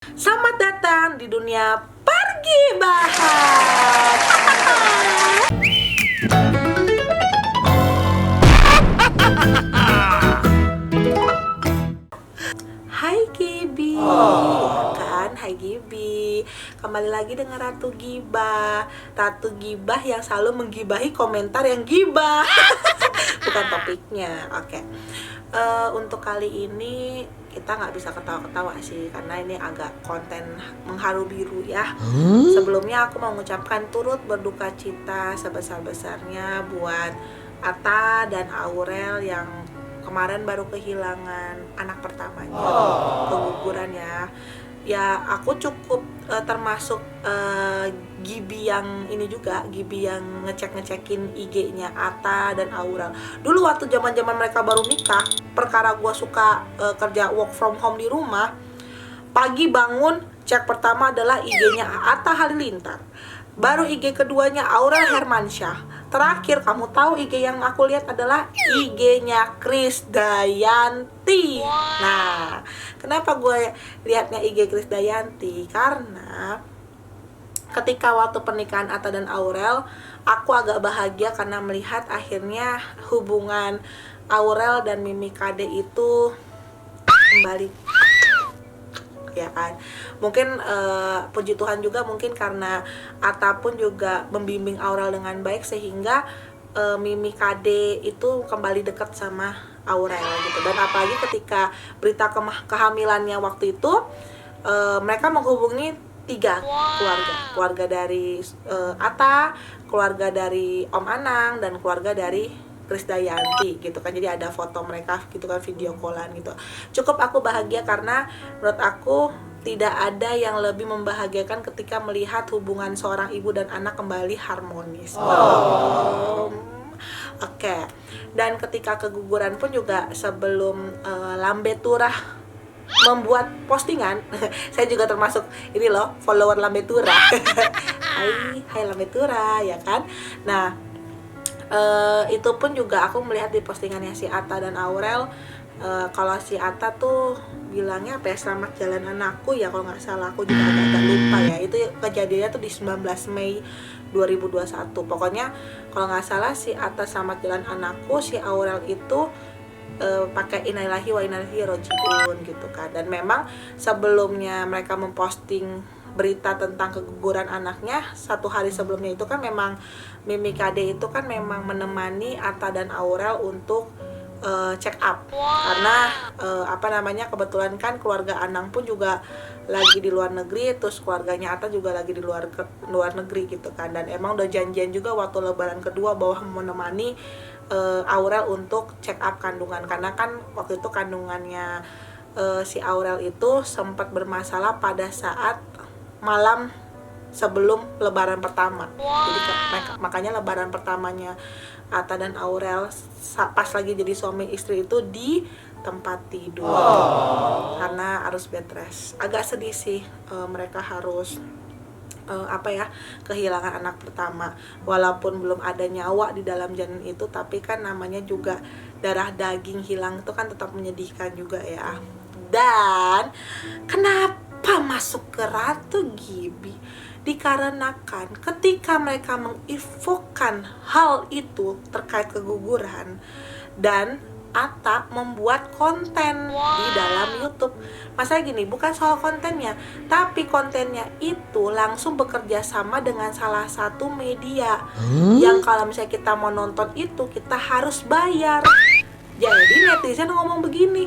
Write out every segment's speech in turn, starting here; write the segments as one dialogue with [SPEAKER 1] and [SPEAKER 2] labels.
[SPEAKER 1] Selamat datang di dunia pergibahan. Hai Gibi, ya kan? Hai Gibi, kembali lagi dengan Ratu Gibah. Ratu Gibah yang selalu menggibahi komentar yang gibah. Bukan topiknya, oke. Untuk kali ini kita nggak bisa ketawa-ketawa sih, karena ini agak konten mengharu biru ya. Sebelumnya aku mau mengucapkan turut berduka cita sebesar-besarnya buat Atta dan Aurel yang kemarin baru kehilangan anak pertamanya, keguguran ya. Ya aku cukup termasuk Gibi yang ini juga, Gibi yang ngecekin IG-nya Atta dan Aurel. Dulu waktu zaman mereka baru nikah, perkara gue suka kerja work from home di rumah, pagi bangun cek pertama adalah IG-nya Atta Halilintar, baru IG keduanya Aurel Hermansyah, terakhir kamu tahu IG yang aku lihat adalah IG-nya Krisdayanti. Nah, kenapa gue lihatnya IG Krisdayanti? Karena ketika waktu pernikahan Atta dan Aurel, aku agak bahagia karena melihat akhirnya hubungan Aurel dan Mimi Kade itu kembali, ya kan. Mungkin puji Tuhan juga, mungkin karena Atta pun juga membimbing Aurel dengan baik sehingga Mimi Kade itu kembali dekat sama Aurel gitu. Dan apalagi ketika berita kehamilannya waktu itu, mereka menghubungi 3 keluarga dari Atta, keluarga dari Om Anang, dan keluarga dari Krisdayanti gitu kan. Jadi ada foto mereka gitu kan, video callan gitu. Cukup aku bahagia karena menurut aku tidak ada yang lebih membahagiakan ketika melihat hubungan seorang ibu dan anak kembali harmonis. Oke. Dan ketika keguguran pun juga, sebelum Lambe Turah membuat postingan, saya juga termasuk ini loh, follower Lambe Turah. Hai Lambe Turah, ya kan. Nah, itu pun juga aku melihat di postingannya si Atta dan Aurel. Kalau si Atta tuh bilangnya apa ya, selamat jalan anakku ya, kalau nggak salah, aku juga agak lupa ya. Itu kejadiannya tuh di 19 Mei 2021. Pokoknya kalau nggak salah si Atta selamat jalan anakku, si Aurel itu pakai innalillahi wa inna ilaihi rajiun gitu kan. Dan memang sebelumnya mereka memposting berita tentang keguguran anaknya, 1 hari sebelumnya itu kan memang Mimi Kade itu kan memang menemani Atta dan Aurel untuk check up. Karena kebetulan kan keluarga Anang pun juga lagi di luar negeri, terus keluarganya Atta juga lagi di luar negeri gitu kan. Dan emang udah janjian juga waktu lebaran kedua bahwa menemani Aurel untuk check up kandungan, karena kan waktu itu kandungannya si Aurel itu sempat bermasalah pada saat malam sebelum lebaran pertama. Jadi makanya lebaran pertamanya Atta dan Aurel pas lagi jadi suami istri itu di tempat tidur, karena harus bed rest. Agak sedih sih, mereka harus kehilangan anak pertama. Walaupun belum ada nyawa di dalam janin itu, tapi kan namanya juga darah daging hilang itu kan tetap menyedihkan juga ya. Dan kenapa masuk ke Ratu Gibi? Dikarenakan ketika mereka menginfokan hal itu terkait keguguran, dan Atta membuat konten di dalam YouTube. Masalah gini, bukan soal kontennya, tapi kontennya itu langsung bekerja sama dengan salah satu media yang kalau misalnya kita mau nonton itu kita harus bayar. Jadi netizen ngomong begini,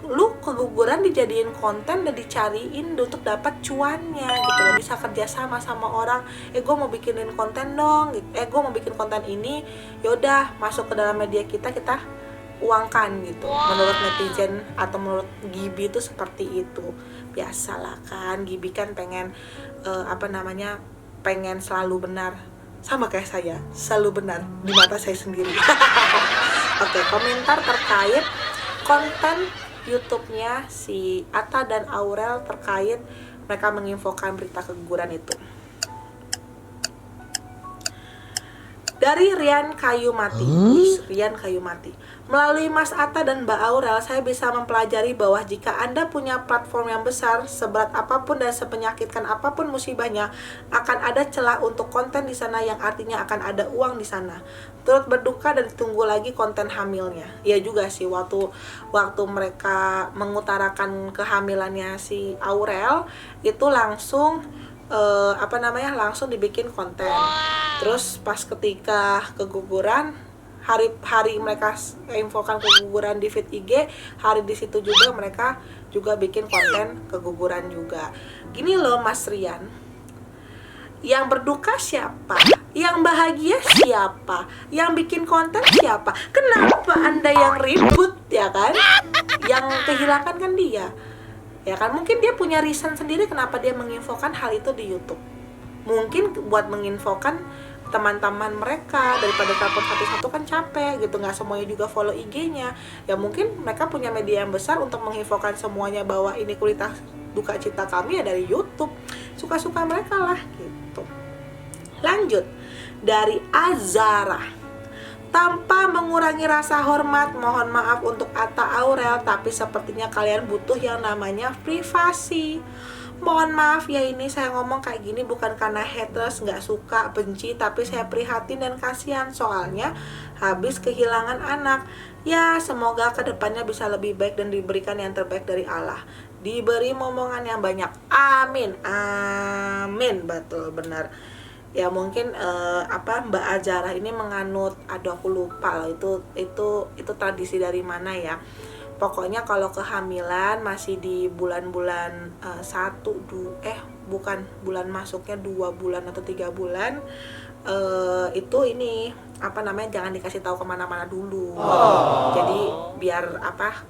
[SPEAKER 1] lu keguguran dijadiin konten dan dicariin untuk dapat cuannya gitu loh, bisa kerja sama orang, gue mau bikinin konten dong gitu. Gue mau bikin konten ini, yaudah masuk ke dalam media kita uangkan gitu. Menurut netizen atau menurut Gibi itu seperti itu. Biasalah kan, Gibi kan pengen pengen selalu benar, sama kayak saya, selalu benar di mata saya sendiri. Oke, komentar terkait konten YouTube-nya si Atta dan Aurel terkait mereka menginfokan berita keguguran itu. Dari Rian Kayu Mati. Rian Kayu Mati. Melalui Mas Atta dan Mbak Aurel, saya bisa mempelajari bahwa jika Anda punya platform yang besar, seberat apapun dan sepenyakitkan apapun musibahnya, akan ada celah untuk konten di sana yang artinya akan ada uang di sana. Turut berduka dan ditunggu lagi konten hamilnya. Ya juga sih, waktu mereka mengutarakan kehamilannya si Aurel, itu langsung langsung dibikin konten. Terus pas ketika keguguran, hari mereka infokan keguguran di feed IG, hari di situ juga mereka juga bikin konten keguguran juga. Gini loh Mas Rian, yang berduka siapa? Yang bahagia siapa? Yang bikin konten siapa? Kenapa Anda yang ribut, ya kan? Yang kehilangan kan dia, ya kan? Mungkin dia punya reason sendiri kenapa dia menginfokan hal itu di YouTube. Mungkin buat menginfokan teman-teman mereka, daripada telepon satu-satu kan capek gitu, nggak semuanya juga follow IG-nya. Ya mungkin mereka punya media yang besar untuk menginfokan semuanya bahwa ini kuliah duka cita kami ya dari YouTube. Suka-suka mereka lah gitu. Lanjut dari Azara. Tanpa mengurangi rasa hormat, mohon maaf untuk Atta Aurel, tapi sepertinya kalian butuh yang namanya privasi. Mohon maaf ya, ini saya ngomong kayak gini bukan karena haters, nggak suka, benci, tapi saya prihatin dan kasihan soalnya habis kehilangan anak. Ya semoga kedepannya bisa lebih baik dan diberikan yang terbaik dari Allah, diberi momongan yang banyak, amin, amin. Betul, benar. Ya mungkin Mbak Azara ini menganut, aku lupa lah itu tradisi dari mana ya. Pokoknya kalau kehamilan masih di bulan-bulan bulan masuknya 2 bulan atau 3 bulan, itu ini jangan dikasih tahu kemana-mana dulu. Jadi biar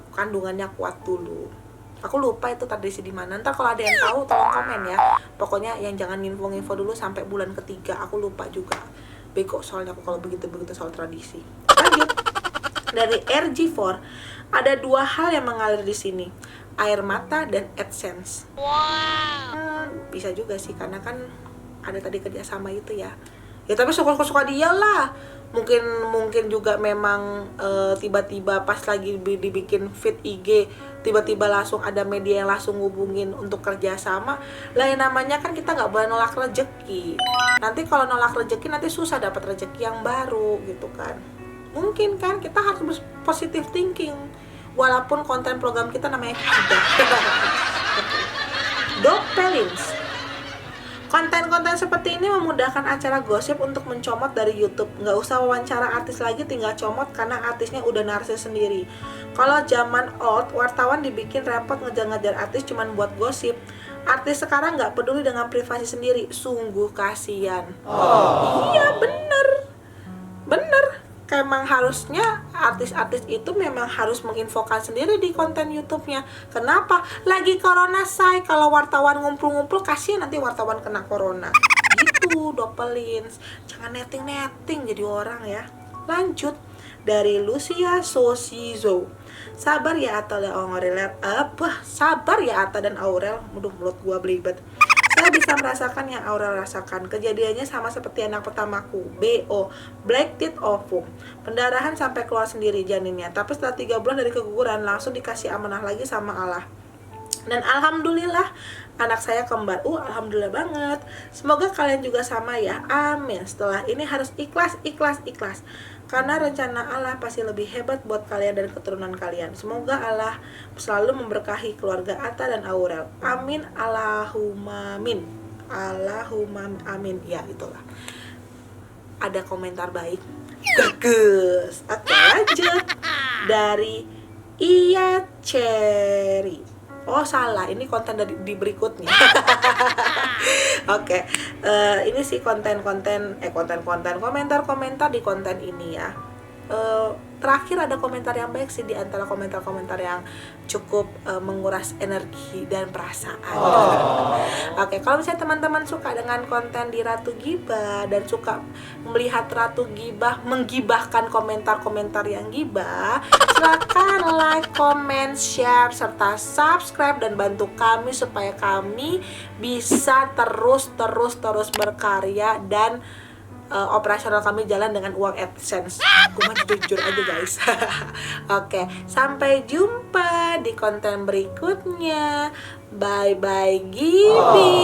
[SPEAKER 1] kandungannya kuat dulu. Aku lupa itu tradisi di mana. Ntar kalau ada yang tahu tolong komen ya. Pokoknya yang jangan info dulu sampai bulan ketiga. Aku lupa juga. Bego soalnya aku kalau begitu soal tradisi. Lanjut. Dari RG4, ada 2 hal yang mengalir di sini. Air mata dan AdSense. Bisa juga sih karena kan ada tadi kerjasama itu ya. Ya tapi suka-suka dia lah. Mungkin juga memang tiba-tiba pas lagi dibikin feed IG, tiba-tiba langsung ada media yang langsung ngubungin untuk kerjasama. Lah yang namanya kan kita nggak boleh nolak rezeki. Nanti kalau nolak rezeki nanti susah dapat rezeki yang baru gitu kan. Mungkin kan kita harus positive thinking walaupun konten program kita namanya hibah. Dopelins. Konten-konten seperti ini memudahkan acara gosip untuk mencomot dari YouTube. Nggak usah wawancara artis lagi, tinggal comot karena artisnya udah narsis sendiri. Kalau zaman old, wartawan dibikin repot ngejar-ngejar artis cuman buat gosip. Artis sekarang nggak peduli dengan privasi sendiri. Sungguh kasihan. Iya bener. Memang harusnya artis-artis itu memang harus menginfokan sendiri di konten YouTube-nya. Kenapa? Lagi corona say. Kalau wartawan ngumpul-ngumpul, kasihan nanti wartawan kena corona. Gitu, Dopelins. Jangan netting-netting jadi orang ya. Lanjut dari Lucia Sosizo. Sabar ya Atta dan Aurel. Sabar ya Atta dan Aurel. Mulut gua belibet. Saya bisa merasakan yang Aurel rasakan. Kejadiannya sama seperti anak pertamaku, BO, Black Teeth Ovum. Pendarahan sampai keluar sendiri janinnya. Tapi setelah 3 bulan dari keguguran langsung dikasih amanah lagi sama Allah. Dan alhamdulillah anak saya kembar. Alhamdulillah banget. Semoga kalian juga sama ya. Amin. Setelah ini harus ikhlas. Karena rencana Allah pasti lebih hebat buat kalian dan keturunan kalian. Semoga Allah selalu memberkahi keluarga Atta dan Aurel. Amin. Allahumma amin. Allahumma amin. Ya itulah. Ada komentar baik. Bagus. Oke, lanjut. Dari Iya Cherry. Oh salah, ini konten di berikutnya. Oke, ini sih komentar di konten ini ya. Terakhir ada komentar yang baik sih di antara komentar-komentar yang cukup menguras energi dan perasaan. Oke, kalau misalnya teman-teman suka dengan konten di Ratu Gibah dan suka melihat Ratu Gibah menggibahkan komentar-komentar yang gibah, silakan like, comment, share, serta subscribe dan bantu kami supaya kami bisa terus berkarya dan operasional kami jalan dengan uang AdSense. Aku mah jujur aja guys. Oke, sampai jumpa di konten berikutnya. Bye bye Gibi.